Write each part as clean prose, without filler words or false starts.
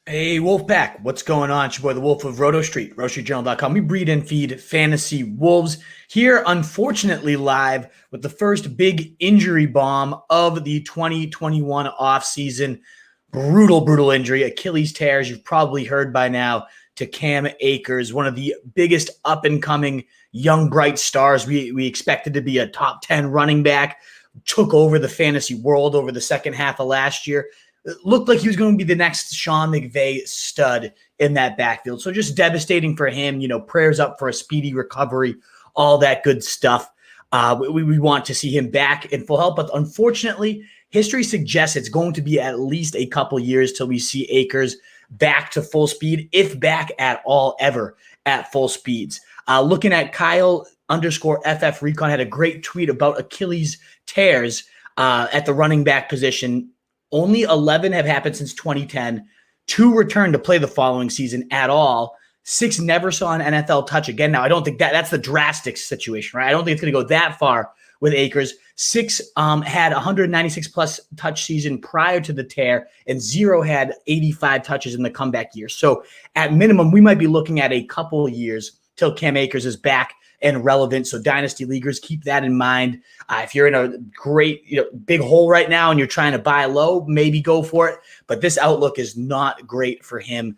Hey, Wolfpack, what's going on? It's your boy, the Wolf of Roto Street, RotoStreetJournal.com. We breed and feed fantasy wolves here, unfortunately, live with the first big injury bomb of the 2021 offseason. Brutal injury. Achilles tears, you've probably heard by now, to Cam Akers, one of the biggest up and coming young, bright stars. We expected to be a top 10 running back, took over the fantasy world over the second half of last year. It looked like he was going to be the next Sean McVay stud in that backfield. So just devastating for him. Prayers up for a speedy recovery, all that good stuff. We want to see him back in full health, but unfortunately, history suggests it's going to be at least a couple years till we see Akers back to full speed, if back at all ever at full speeds. Looking at Kyle _FF Recon had a great tweet about Achilles tears at the running back position. Only 11 have happened since 2010. 2 returned to play the following season at all. 6 never saw an NFL touch again. Now, I don't think that's the drastic situation, right? I don't think it's going to go that far with Akers. 6 had 196 plus touch season prior to the tear, and 0 had 85 touches in the comeback year. So at minimum, we might be looking at a couple of years till Cam Akers is back and relevant. So dynasty leaguers, keep that in mind. If you're in a great, big hole right now and you're trying to buy low, maybe go for it. But this outlook is not great for him.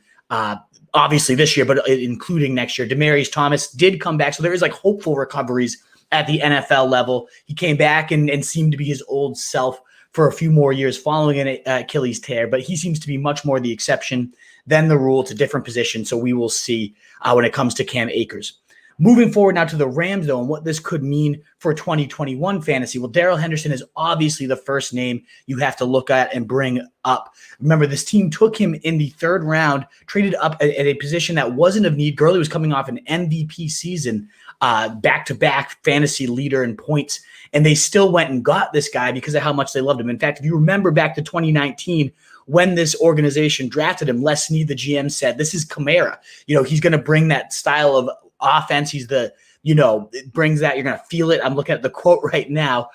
Obviously this year, but including next year. Demaryius Thomas did come back. So there is hopeful recoveries at the NFL level. He came back and seemed to be his old self for a few more years following an Achilles tear, but he seems to be much more the exception than the rule. It's a different position. So we will see when it comes to Cam Akers. Moving forward now to the Rams, though, and what this could mean for 2021 fantasy. Well, Darrell Henderson is obviously the first name you have to look at and bring up. Remember, this team took him in the 3rd round, traded up at a position that wasn't of need. Gurley was coming off an MVP season, back-to-back fantasy leader in points, and they still went and got this guy because of how much they loved him. In fact, if you remember back to 2019, when this organization drafted him, Les Snead, the GM, said, this is Kamara. He's going to bring that style of offense. He's it brings that. You're going to feel it. I'm looking at the quote right now.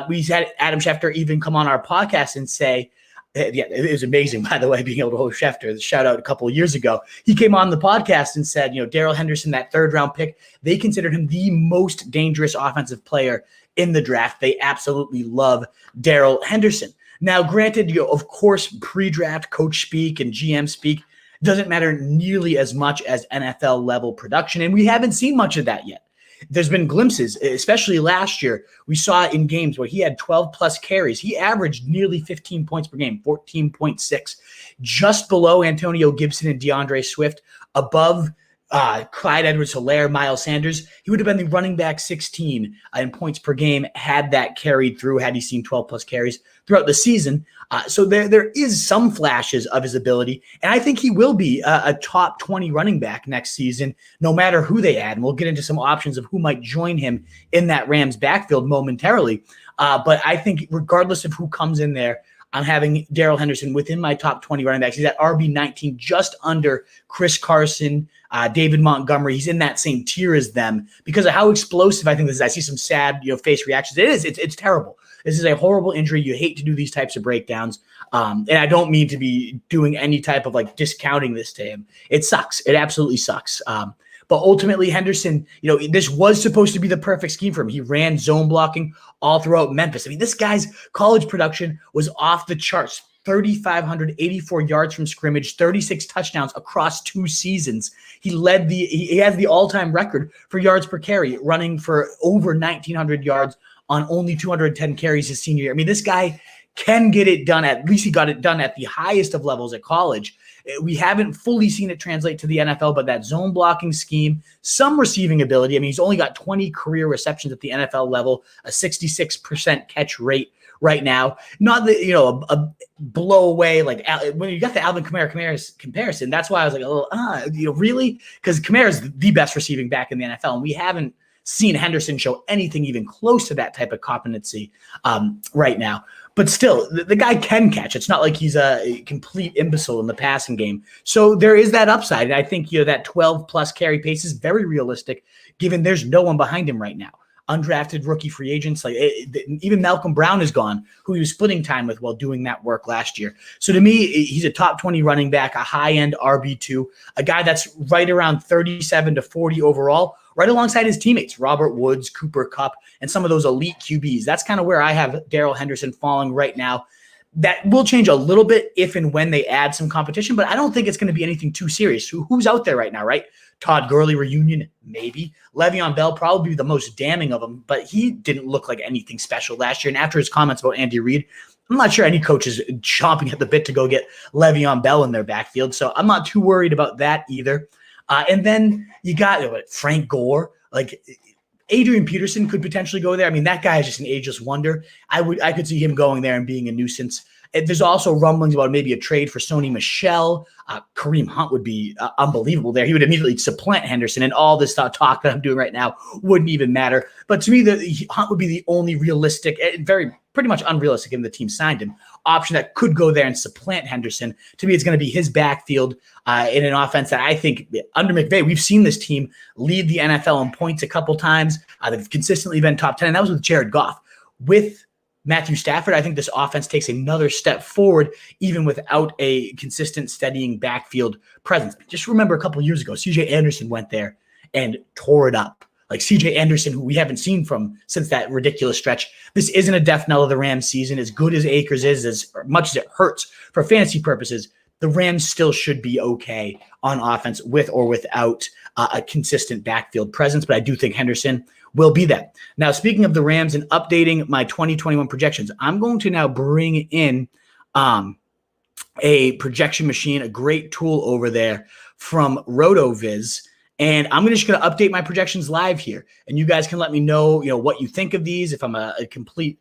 We had Adam Schefter even come on our podcast and say, yeah, it was amazing, by the way, being able to host Schefter. Shout out a couple of years ago. He came on the podcast and said, Darrell Henderson, that 3rd round pick, they considered him the most dangerous offensive player in the draft. They absolutely love Darrell Henderson. Now, granted, of course, pre-draft coach speak and GM speak doesn't matter nearly as much as NFL level production. And we haven't seen much of that yet. There's been glimpses, especially last year. We saw it in games where he had 12 plus carries. He averaged nearly 15 points per game, 14.6, just below Antonio Gibson and DeAndre Swift, above Clyde Edwards-Helaire, Miles Sanders. He would have been the running back 16 in points per game had that carried through, had he seen 12 plus carries throughout the season. So there is some flashes of his ability, and I think he will be a top 20 running back next season, no matter who they add. And we'll get into some options of who might join him in that Rams backfield momentarily. But I think regardless of who comes in there, I'm having Darrell Henderson within my top 20 running backs. He's at RB19, just under Chris Carson, David Montgomery. He's in that same tier as them because of how explosive I think this is. I see some sad, face reactions. It's terrible. This is a horrible injury. You hate to do these types of breakdowns. And I don't mean to be doing any type of discounting this to him. It sucks. It absolutely sucks. But ultimately, Henderson, this was supposed to be the perfect scheme for him. He ran zone blocking all throughout Memphis. I mean, this guy's college production was off the charts. 3,584 yards from scrimmage, 36 touchdowns across 2 seasons. He has the all-time record for yards per carry, running for over 1,900 yards on only 210 carries his senior year. I mean, this guy can get it done. At least he got it done at the highest of levels at college. We haven't fully seen it translate to the NFL, but that zone blocking scheme, some receiving ability. I mean, he's only got 20 career receptions at the NFL level, a 66% catch rate right now. Not the, a blow away, when you got the Alvin Kamara comparison, that's why I was really? Because Kamara's the best receiving back in the NFL, and we haven't seen Henderson show anything even close to that type of competency right now. But still, the guy can catch. It's not like he's a complete imbecile in the passing game. So there is that upside. And I think that 12-plus carry pace is very realistic, given there's no one behind him right now. undrafted rookie free agents. Even Malcolm Brown is gone, who he was splitting time with while doing that work last year. So to me, he's a top 20 running back, a high-end RB2, a guy that's right around 37 to 40 overall, right alongside his teammates, Robert Woods, Cooper Kupp, and some of those elite QBs. That's kind of where I have Darrell Henderson falling right now. That will change a little bit if and when they add some competition, but I don't think it's going to be anything too serious. Who's out there right now, right? Todd Gurley reunion, maybe. Le'Veon Bell, probably the most damning of them, but he didn't look like anything special last year. And after his comments about Andy Reid, I'm not sure any coach is chomping at the bit to go get Le'Veon Bell in their backfield, so I'm not too worried about that either. And then you got Frank Gore, Adrian Peterson could potentially go there. I mean, that guy is just an ageless wonder. I could see him going there and being a nuisance. There's also rumblings about maybe a trade for Sony Michel. Kareem Hunt would be unbelievable there. He would immediately supplant Henderson, and all this talk that I'm doing right now wouldn't even matter. But to me, Hunt would be the only realistic, pretty much unrealistic, given the team signed him, option that could go there and supplant Henderson. To me, it's going to be his backfield in an offense that I think under McVay, we've seen this team lead the NFL in points a couple times. They've consistently been top 10, and that was with Jared Goff. With Matthew Stafford, I think this offense takes another step forward, even without a consistent, steadying backfield presence. Just remember a couple years ago, C.J. Anderson went there and tore it up. C.J. Anderson, who we haven't seen from since that ridiculous stretch. This isn't a death knell of the Rams season. As good as Akers is, as much as it hurts for fantasy purposes, the Rams still should be okay on offense with or without a consistent backfield presence. But I do think Henderson will be that. Now, speaking of the Rams and updating my 2021 projections, I'm going to now bring in a projection machine, a great tool over there from RotoViz. And I'm just going to update my projections live here. And you guys can let me know, what you think of these, if I'm a complete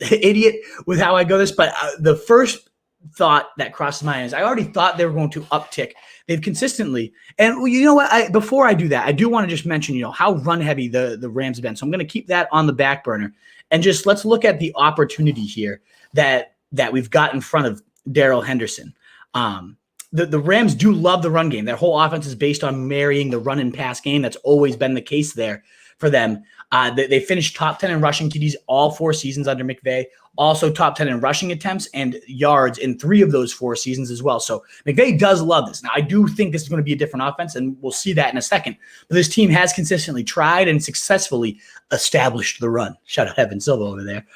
idiot with how I go this. But the first thought that crossed my mind is I already thought they were going to uptick. They've consistently, and you know what? Before I do that, I do want to just mention, how run heavy the Rams have been. So I'm going to keep that on the back burner, and just let's look at the opportunity here that we've got in front of Darrell Henderson. The Rams do love the run game. Their whole offense is based on marrying the run and pass game. That's always been the case there for them. They finished top 10 in rushing TDs all 4 seasons under McVay. Also top 10 in rushing attempts and yards in 3 of those 4 seasons as well. So McVay does love this. Now, I do think this is going to be a different offense, and we'll see that in a second. But this team has consistently tried and successfully established the run. Shout out Evan Silva over there.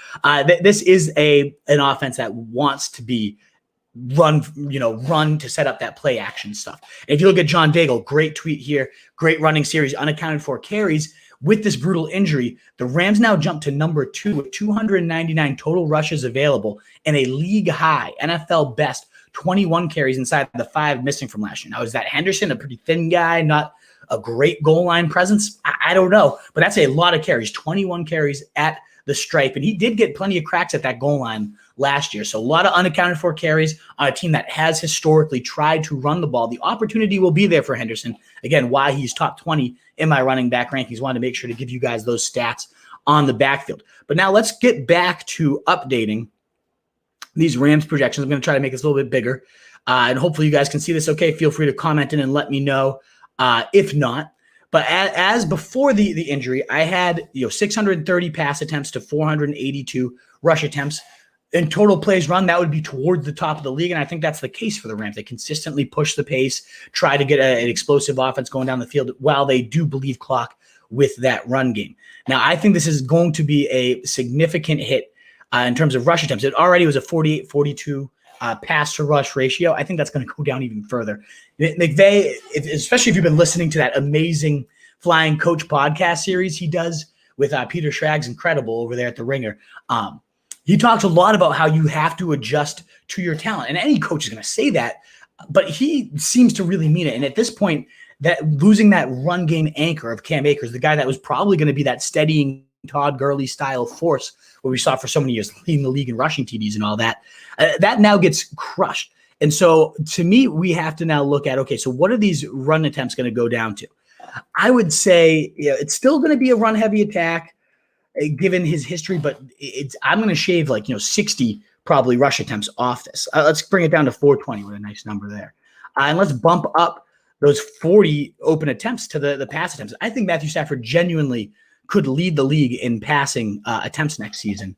This is an offense that wants to be run to set up that play action stuff. And if you look at John Daigle, great tweet here, great running series, unaccounted for carries. With this brutal injury, the Rams now jump to number 2 with 299 total rushes available and a league high, NFL best, 21 carries inside the 5 missing from last year. Now, is that Henderson, a pretty thin guy, not a great goal line presence? I don't know, but that's a lot of carries, 21 carries at the stripe. And he did get plenty of cracks at that goal line last year. So a lot of unaccounted for carries on a team that has historically tried to run the ball. The opportunity will be there for Henderson. Again, why he's top 20 in my running back rankings. Wanted to make sure to give you guys those stats on the backfield. But now let's get back to updating these Rams projections. I'm going to try to make this a little bit bigger. And hopefully you guys can see this okay. Feel free to comment in and let me know if not. But as before the injury, I had 630 pass attempts to 482 rush attempts. In total plays run, that would be towards the top of the league, and I think that's the case for the Rams. They consistently push the pace, try to get an explosive offense going down the field while they do bleed clock with that run game. Now, I think this is going to be a significant hit in terms of rush attempts. It already was a 48-42 pass-to-rush ratio. I think that's going to go down even further. McVay, especially if you've been listening to that amazing Flying Coach podcast series he does with Peter Schragg's Incredible over there at The Ringer, he talks a lot about how you have to adjust to your talent. And any coach is going to say that, but he seems to really mean it. And at this point, that losing that run game anchor of Cam Akers, the guy that was probably going to be that steadying Todd Gurley style force what we saw for so many years, leading the league in rushing TDs and all that, that now gets crushed. And so to me, we have to now look at, okay, so what are these run attempts going to go down to? I would say it's still going to be a run heavy attack, given his history, but I'm going to shave 60 probably rush attempts off this. Let's bring it down to 420 with a nice number there. And let's bump up those 40 open attempts to the pass attempts. I think Matthew Stafford genuinely could lead the league in passing attempts next season.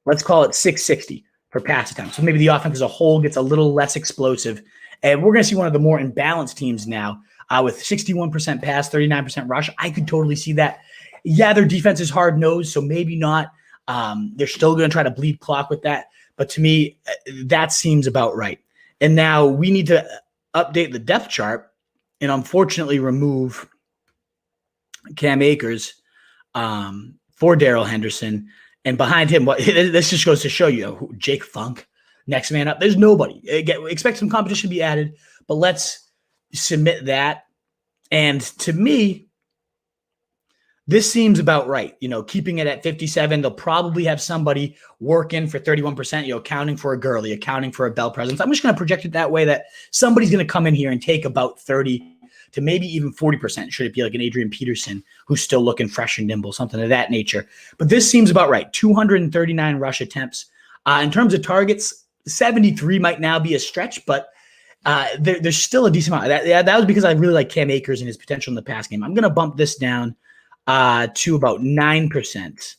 Let's call it 660 for pass attempts. So maybe the offense as a whole gets a little less explosive. And we're going to see one of the more imbalanced teams now with 61% pass, 39% rush. I could totally see that. Yeah, their defense is hard-nosed, so maybe not. They're still going to try to bleed clock with that. But to me, that seems about right. And now we need to update the depth chart and unfortunately remove Cam Akers for Darrell Henderson. And behind him, this just goes to show you, Jake Funk, next man up. There's nobody. Expect some competition to be added, but let's submit that. And to me, this seems about right. Keeping it at 57, they'll probably have somebody work in for 31%, accounting for a Gurley, accounting for a Bell presence. I'm just going to project it that way, that somebody's going to come in here and take about 30 to maybe even 40%. Should it be like an Adrian Peterson who's still looking fresh and nimble, something of that nature. But this seems about right. 239 rush attempts. In terms of targets, 73 might now be a stretch, but there's still a decent amount. That was because I really like Cam Akers and his potential in the pass game. I'm going to bump this down to about 9%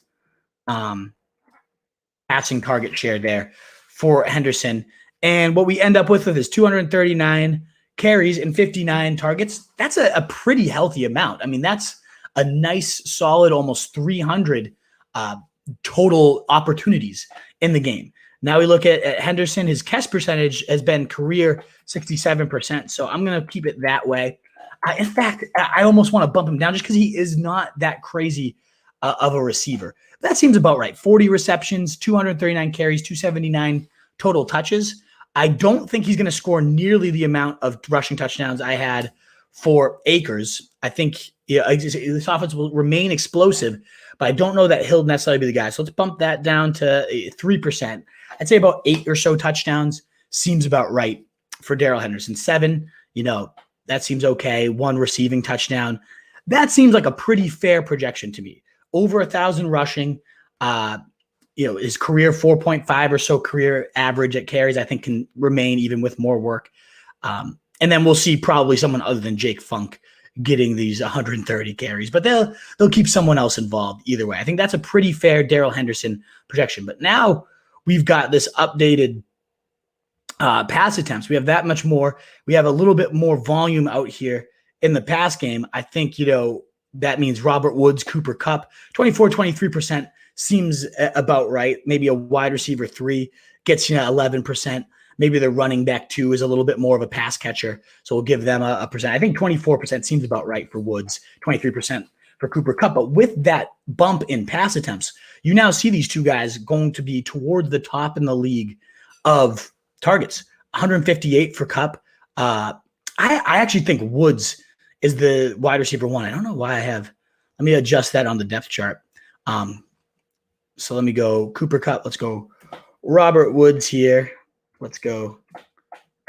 passing target share there for Henderson. And what we end up with is 239 carries and 59 targets. That's a pretty healthy amount. I mean, that's a nice, solid, almost 300 total opportunities in the game. Now we look at Henderson. His catch percentage has been career 67%. So I'm going to keep it that way. In fact, I almost want to bump him down just because he is not that crazy of a receiver. That seems about right. 40 receptions, 239 carries, 279 total touches. I don't think he's going to score nearly the amount of rushing touchdowns I had for Akers. I think this offense will remain explosive, but I don't know that he'll necessarily be the guy. So let's bump that down to 3%. I'd say about 8 or so touchdowns seems about right for Darrell Henderson. 7, that seems okay. 1 receiving touchdown. That seems like a pretty fair projection to me. Over 1,000 rushing. His career 4.5 or so career average at carries, I think, can remain even with more work. And then we'll see probably someone other than Jake Funk getting these 130 carries, but they'll keep someone else involved either way. I think that's a pretty fair Darrell Henderson projection. But now we've got this updated pass attempts. We have that much more. We have a little bit more volume out here in the pass game. I think, that means Robert Woods, Cooper Kupp, 23% seems about right. Maybe a wide receiver 3 gets 11%. Maybe the running back 2 is a little bit more of a pass catcher. So we'll give them a percent. I think 24% seems about right for Woods, 23% for Cooper Kupp. But with that bump in pass attempts, you now see these two guys going to be towards the top in the league of targets. 158 for Kupp. I actually think Woods is the wide receiver 1. I don't know why let me adjust that on the depth chart. So let me go Cooper Kupp. Let's go Robert Woods here. Let's go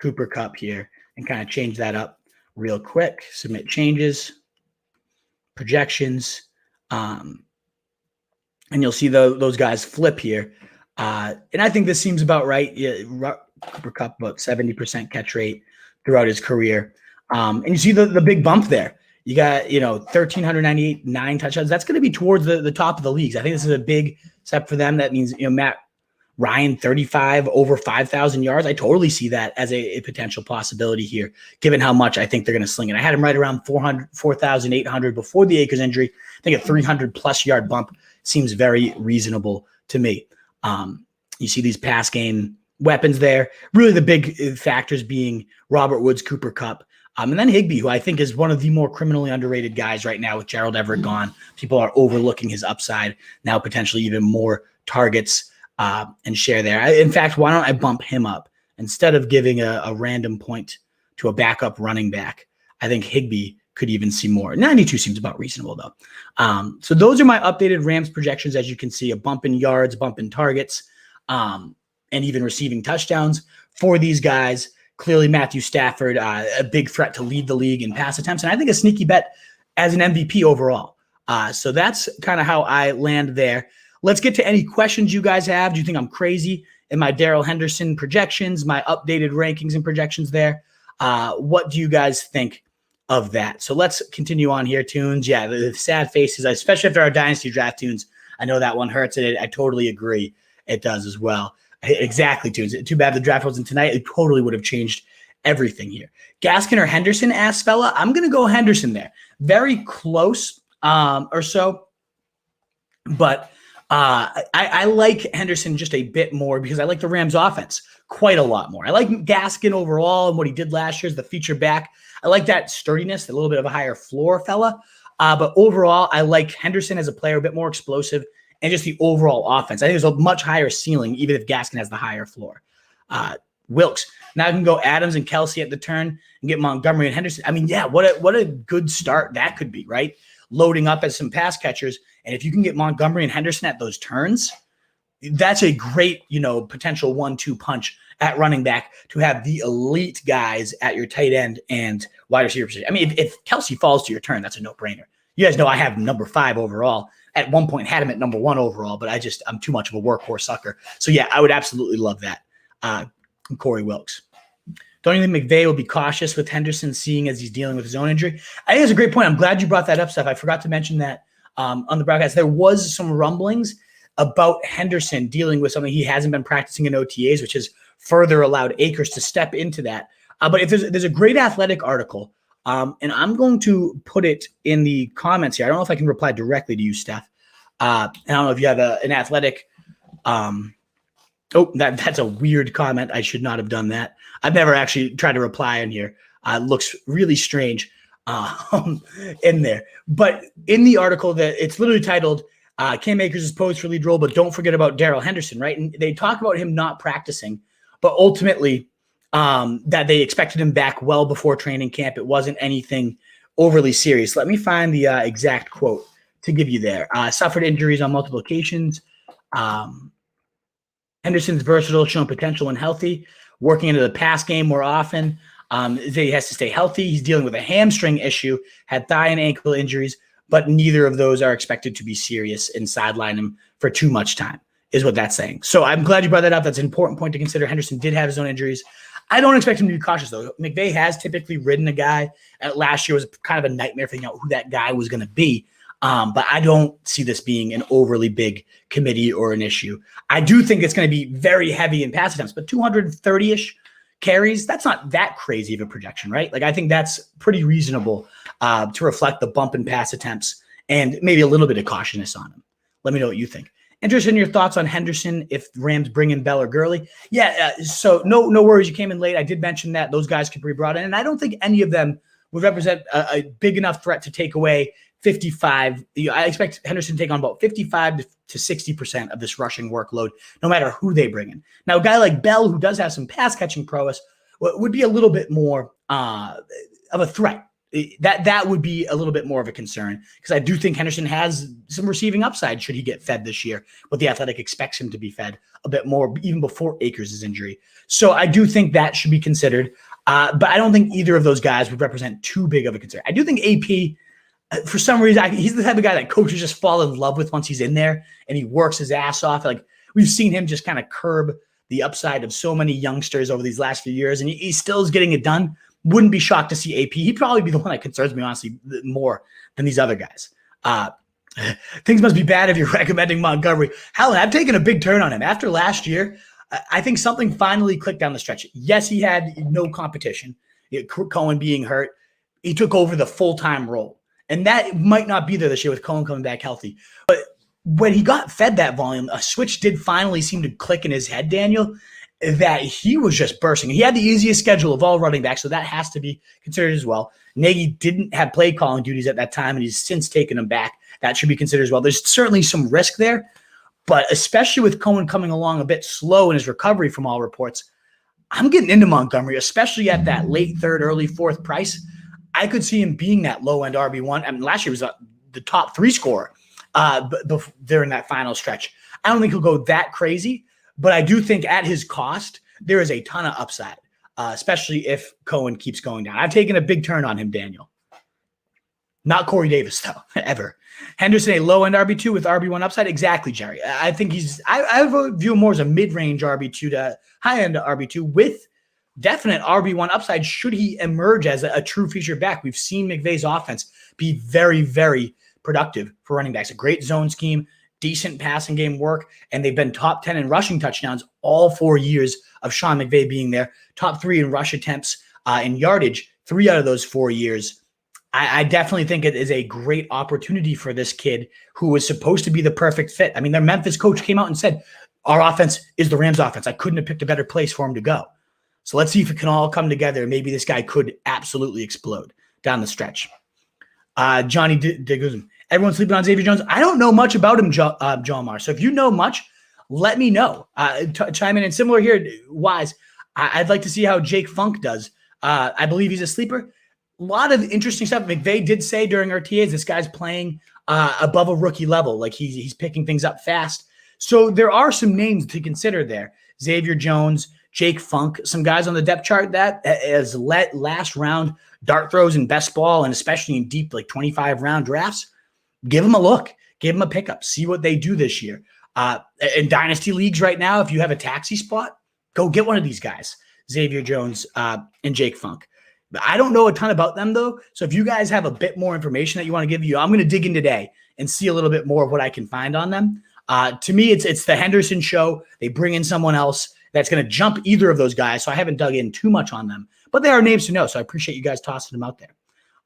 Cooper Kupp here and kind of change that up real quick. Submit changes, projections. And you'll see those guys flip here. And I think this seems about right. Yeah, Cooper Kupp, about 70% catch rate throughout his career. And you see the big bump there. You got, 1,398, 9 touchdowns. That's going to be towards the top of the leagues. I think this is a big step for them. That means, Matt Ryan, 35, over 5,000 yards. I totally see that as a potential possibility here, given how much I think they're going to sling it. I had him right around 4,800 before the Akers injury. I think a 300-plus yard bump seems very reasonable to me. You see these pass game weapons there. Really the big factors being Robert Woods, Cooper Kupp, and then Higbee, who I think is one of the more criminally underrated guys right now with Gerald Everett gone. People are overlooking his upside, now potentially even more targets and share there. In fact, why don't I bump him up? Instead of giving a random point to a backup running back, I think Higbee could even see more. 92 seems about reasonable, though. So those are my updated Rams projections. As you can see, a bump in yards, bump in targets, and even receiving touchdowns for these guys. Clearly, Matthew Stafford, a big threat to lead the league in pass attempts, and I think a sneaky bet as an MVP overall. So that's kind of how I land there. Let's get to any questions you guys have. Do you think I'm crazy in my Darrell Henderson projections, my updated rankings and projections there? What do you guys think of that. So let's continue on here, Tunes. Yeah, the sad faces, especially after our Dynasty draft, Tunes. I know that one hurts, and I totally agree. It does as well. Exactly, Tunes. Too bad the draft wasn't tonight. It totally would have changed everything here. Gaskin or Henderson, asked fella. I'm going to go Henderson there. Very close or so. But I like Henderson just a bit more because I like the Rams offense quite a lot more. I like Gaskin overall and what he did last year as the feature back. I like that sturdiness, a little bit of a higher floor fella. But overall, I like Henderson as a player, a bit more explosive, and just the overall offense. I think there's a much higher ceiling, even if Gaskin has the higher floor. Wilkes. Now I can go Adams and Kelsey at the turn and get Montgomery and Henderson. I mean, yeah, what a good start that could be, right? Loading up as some pass catchers. And if you can get Montgomery and Henderson at those turns, that's a great, potential 1-2 punch at running back to have the elite guys at your tight end and wide receiver position. I mean, if Kelsey falls to your turn, that's a no-brainer. You guys know I have number 5 overall. At one point had him at number 1 overall, but I'm too much of a workhorse sucker. So yeah, I would absolutely love that. Corey Wilkes. Don't you think McVay will be cautious with Henderson, seeing as he's dealing with his own injury? I think that's a great point. I'm glad you brought that up, Steph. I forgot to mention that on the broadcast. There was some rumblings about Henderson dealing with something. He hasn't been practicing in OTAs, which has further allowed Akers to step into that. But if there's a great Athletic article, and I'm going to put it in the comments here. I don't know if I can reply directly to you, Steph. I don't know if you have an Athletic. That's a weird comment. I should not have done that. I've never actually tried to reply in here. It looks really strange in there. But in the article, that it's literally titled, Cam Akers is posed for lead role, but don't forget about Darrell Henderson, right? And they talk about him not practicing, but ultimately that they expected him back well before training camp. It wasn't anything overly serious. Let me find the exact quote to give you there. Suffered injuries on multiple occasions. Henderson's versatile, showing potential when healthy, working into the pass game more often. He has to stay healthy. He's dealing with a hamstring issue, had thigh and ankle injuries, but neither of those are expected to be serious and sideline him for too much time, is what that's saying. So I'm glad you brought that up. That's an important point to consider. Henderson did have his own injuries. I don't expect him to be cautious, though. McVay has typically ridden a guy. Last year was kind of a nightmare figuring out who that guy was going to be. But I don't see this being an overly big committee or an issue. I do think it's going to be very heavy in pass attempts, but 230-ish carries, that's not that crazy of a projection, right? Like, I think that's pretty reasonable to reflect the bump in pass attempts and maybe a little bit of cautiousness on him. Let me know what you think. Interested in your thoughts on Henderson if the Rams bring in Bell or Gurley? Yeah, so no worries. You came in late. I did mention that those guys could be brought in, and I don't think any of them would represent a big enough threat to take away 55. I expect Henderson to take on about 55 to 60% of this rushing workload, no matter who they bring in. Now, a guy like Bell, who does have some pass catching prowess, would be a little bit more of a threat. That would be a little bit more of a concern, because I do think Henderson has some receiving upside should he get fed this year. What the Athletic expects him to be fed a bit more, even before Akers' injury. So I do think that should be considered. But I don't think either of those guys would represent too big of a concern. I do think AP, for some reason, he's the type of guy that coaches just fall in love with once he's in there and he works his ass off. Like, we've seen him just kind of curb the upside of so many youngsters over these last few years, and he still is getting it done. Wouldn't be shocked to see AP. He'd probably be the one that concerns me, honestly, more than these other guys. Things must be bad if you're recommending Montgomery. Hell, I've taken a big turn on him. After last year, I think something finally clicked down the stretch. Yes, he had no competition. Cohen being hurt, he took over the full-time role. And that might not be there this year with Cohen coming back healthy. But when he got fed that volume, a switch did finally seem to click in his head, Daniel, that he was just bursting. He had the easiest schedule of all running backs, so that has to be considered as well. Nagy didn't have play calling duties at that time, and he's since taken them back. That should be considered as well. There's certainly some risk there, but especially with Cohen coming along a bit slow in his recovery from all reports, I'm getting into Montgomery, especially at that late third, early fourth price. I could see him being that low-end RB1. I mean, last year was the top 3 scorer during that final stretch. I don't think he'll go that crazy, but I do think at his cost, there is a ton of upside, especially if Cohen keeps going down. I've taken a big turn on him, Daniel. Not Corey Davis, though, ever. Henderson, a low-end RB2 with RB1 upside? Exactly, Jerry. I think I view him more as a mid-range RB2 to high-end RB2 with definite RB1 upside should he emerge as a true feature back. We've seen McVay's offense be very, very productive for running backs. A great zone scheme, decent passing game work, and they've been top 10 in rushing touchdowns all 4 years of Sean McVay being there. Top 3 in rush attempts and yardage 3 out of those 4 years. I definitely think it is a great opportunity for this kid who was supposed to be the perfect fit. I mean, their Memphis coach came out and said, our offense is the Rams offense. I couldn't have picked a better place for him to go. So let's see if it can all come together. Maybe this guy could absolutely explode down the stretch. Johnny Diguzum. Everyone's sleeping on Xavier Jones. I don't know much about him, John Mar. So if you know much, let me know. Chime in. And similar here, Wise, I'd like to see how Jake Funk does. I believe he's a sleeper. A lot of interesting stuff. McVay did say during RTAs, this guy's playing above a rookie level. Like he's picking things up fast. So there are some names to consider there. Xavier Jones, Jake Funk, some guys on the depth chart that as last round dart throws in best ball, and especially in deep, like 25 round drafts. Give them a look. Give them a pickup. See what they do this year. In dynasty leagues right now, if you have a taxi spot, go get one of these guys, Xavier Jones and Jake Funk. I don't know a ton about them, though. So if you guys have a bit more information that you want to give you, I'm going to dig in today and see a little bit more of what I can find on them. To me, it's the Henderson show. They bring in someone else that's going to jump either of those guys. So I haven't dug in too much on them. But they are names to know. So I appreciate you guys tossing them out there.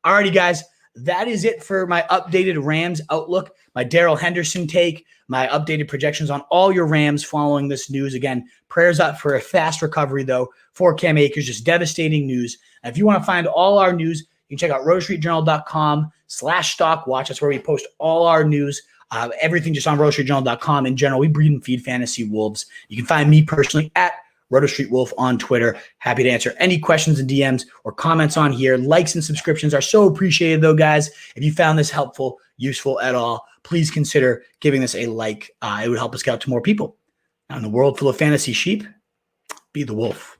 Alrighty, guys. That is it for my updated Rams outlook, my Darrell Henderson take, my updated projections on all your Rams following this news. Again, prayers up for a fast recovery, though, for Cam Akers. Just devastating news. And if you want to find all our news, you can check out rotostreetjournal.com/stockwatch. That's where we post all our news, everything just on rotostreetjournal.com in general. We breed and feed fantasy wolves. You can find me personally at RotoStreetWolf on Twitter. Happy to answer any questions and DMs or comments on here. Likes and subscriptions are so appreciated, though, guys. If you found this helpful, useful at all, please consider giving this a like. It would help us get out to more people. Now, in the world full of fantasy sheep, be the wolf.